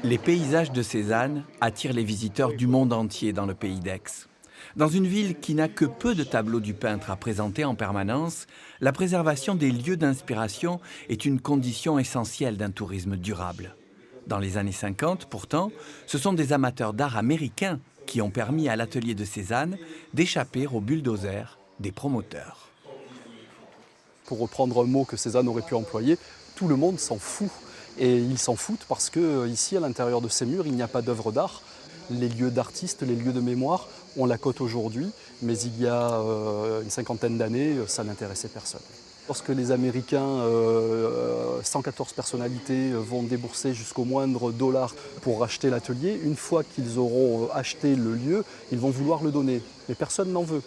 Les paysages de Cézanne attirent les visiteurs du monde entier dans le pays d'Aix. Dans une ville qui n'a que peu de tableaux du peintre à présenter en permanence, la préservation des lieux d'inspiration est une condition essentielle d'un tourisme durable. Dans les années 50, pourtant, ce sont des amateurs d'art américains qui ont permis à l'atelier de Cézanne d'échapper aux bulldozers des promoteurs. Pour reprendre un mot que Cézanne aurait pu employer, tout le monde s'en fout. Et ils s'en foutent parce qu'ici, à l'intérieur de ces murs, il n'y a pas d'œuvre d'art. Les lieux d'artistes, les lieux de mémoire, on la cote aujourd'hui, mais il y a une cinquantaine d'années, ça n'intéressait personne. Lorsque les Américains, 114 personnalités, vont débourser jusqu'au moindre dollar pour racheter l'atelier, une fois qu'ils auront acheté le lieu, ils vont vouloir le donner. Mais personne n'en veut.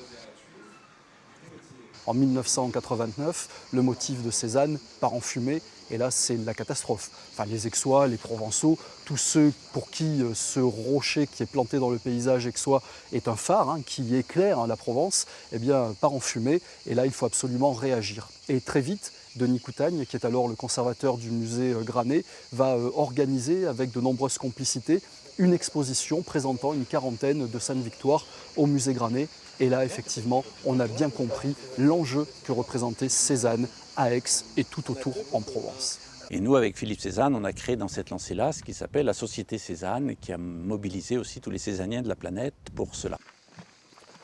En 1989, le motif de Cézanne part en fumée et là c'est la catastrophe. Enfin, les Aixois, les Provençaux, tous ceux pour qui ce rocher qui est planté dans le paysage aixois est un phare qui éclaire la Provence, eh bien, part en fumée et là il faut absolument réagir. Et très vite, Denis Coutagne, qui est alors le conservateur du musée Granet, va organiser avec de nombreuses complicités une exposition présentant une quarantaine de scènes victoires au musée Granet. Et là, effectivement, on a bien compris l'enjeu que représentait Cézanne à Aix et tout autour en Provence. Et nous, avec Philippe Cézanne, on a créé dans cette lancée-là ce qui s'appelle la Société Cézanne, qui a mobilisé aussi tous les Cézanniens de la planète pour cela.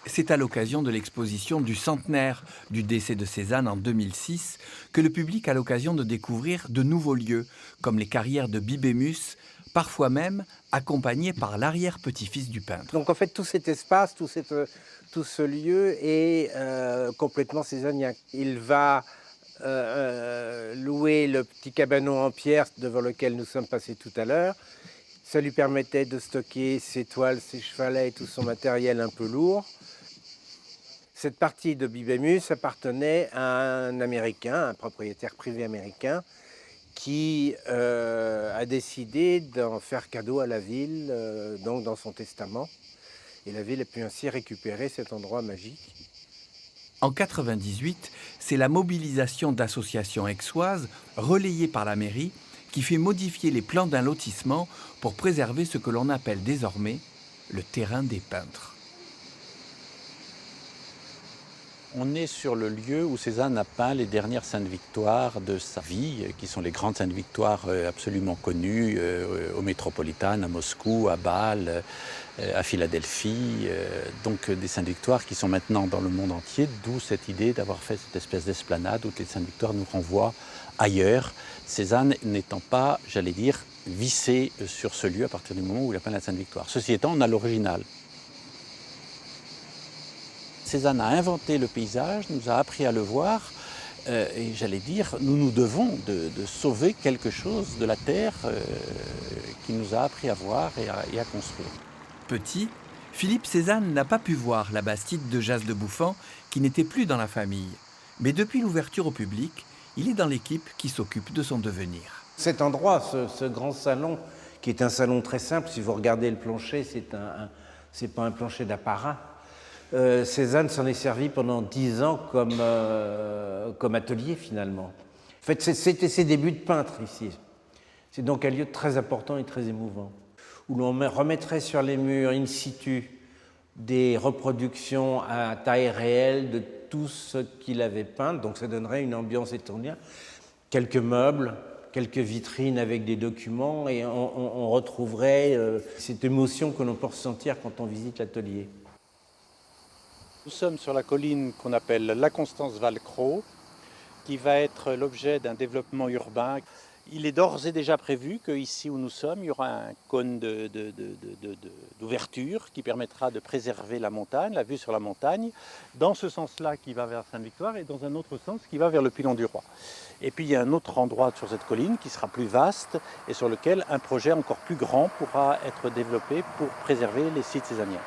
C'est à l'occasion de l'exposition du centenaire du décès de Cézanne en 2006 que le public a l'occasion de découvrir de nouveaux lieux, comme les carrières de Bibémus, parfois même accompagné par l'arrière-petit-fils du peintre. Donc en fait, tout cet espace, tout ce lieu est complètement cézannien. Il va louer le petit cabanon en pierre devant lequel nous sommes passés tout à l'heure. Ça lui permettait de stocker ses toiles, ses chevalets et tout son matériel un peu lourd. Cette partie de Bibémus appartenait à un Américain, un propriétaire privé américain, qui a décidé d'en faire cadeau à la ville, donc dans son testament. Et la ville a pu ainsi récupérer cet endroit magique. En 1998, c'est la mobilisation d'associations aixoises, relayée par la mairie, qui fait modifier les plans d'un lotissement pour préserver ce que l'on appelle désormais le terrain des peintres. On est sur le lieu où Cézanne a peint les dernières Saintes Victoires de sa vie, qui sont les grandes Saintes Victoires absolument connues au Métropolitane, à Moscou, à Bâle, à Philadelphie. Donc des Saintes Victoires qui sont maintenant dans le monde entier, d'où cette idée d'avoir fait cette espèce d'esplanade où les Saintes Victoires nous renvoient ailleurs. Cézanne n'étant pas, j'allais dire, vissé sur ce lieu à partir du moment où il a peint la Sainte Victoire. Ceci étant, on a l'original. Cézanne a inventé le paysage, nous a appris à le voir, et j'allais dire, nous nous devons de sauver quelque chose de la terre qu'il nous a appris à voir et à construire. Petit, Philippe Cézanne n'a pas pu voir la Bastide de Jas de Bouffan, qui n'était plus dans la famille. Mais depuis l'ouverture au public, il est dans l'équipe qui s'occupe de son devenir. Cet endroit, ce grand salon, qui est un salon très simple, si vous regardez le plancher, c'est pas un plancher d'apparat. Cézanne s'en est servi pendant 10 ans comme atelier finalement. En fait, c'était ses débuts de peintre ici. C'est donc un lieu très important et très émouvant, où l'on remettrait sur les murs in situ des reproductions à taille réelle de tout ce qu'il avait peint, donc ça donnerait une ambiance étonnante. Quelques meubles, quelques vitrines avec des documents, et on retrouverait cette émotion que l'on peut ressentir quand on visite l'atelier. Nous sommes sur la colline qu'on appelle la Constance-Valcro, qui va être l'objet d'un développement urbain. Il est d'ores et déjà prévu qu'ici où nous sommes, il y aura un cône d'ouverture qui permettra de préserver la montagne, la vue sur la montagne, dans ce sens-là qui va vers Sainte-Victoire et dans un autre sens qui va vers le Pilon du Roi. Et puis il y a un autre endroit sur cette colline qui sera plus vaste et sur lequel un projet encore plus grand pourra être développé pour préserver les sites cézanniens.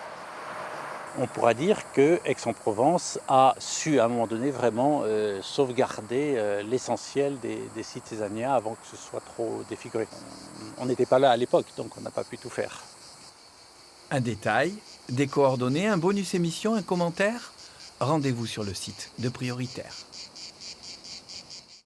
On pourra dire que Aix-en-Provence a su à un moment donné vraiment sauvegarder l'essentiel des sites cézanniens avant que ce soit trop défiguré. On n'était pas là à l'époque, donc on n'a pas pu tout faire. Un détail, des coordonnées, un bonus émission, un commentaire ? Rendez-vous sur le site de Prioritaire.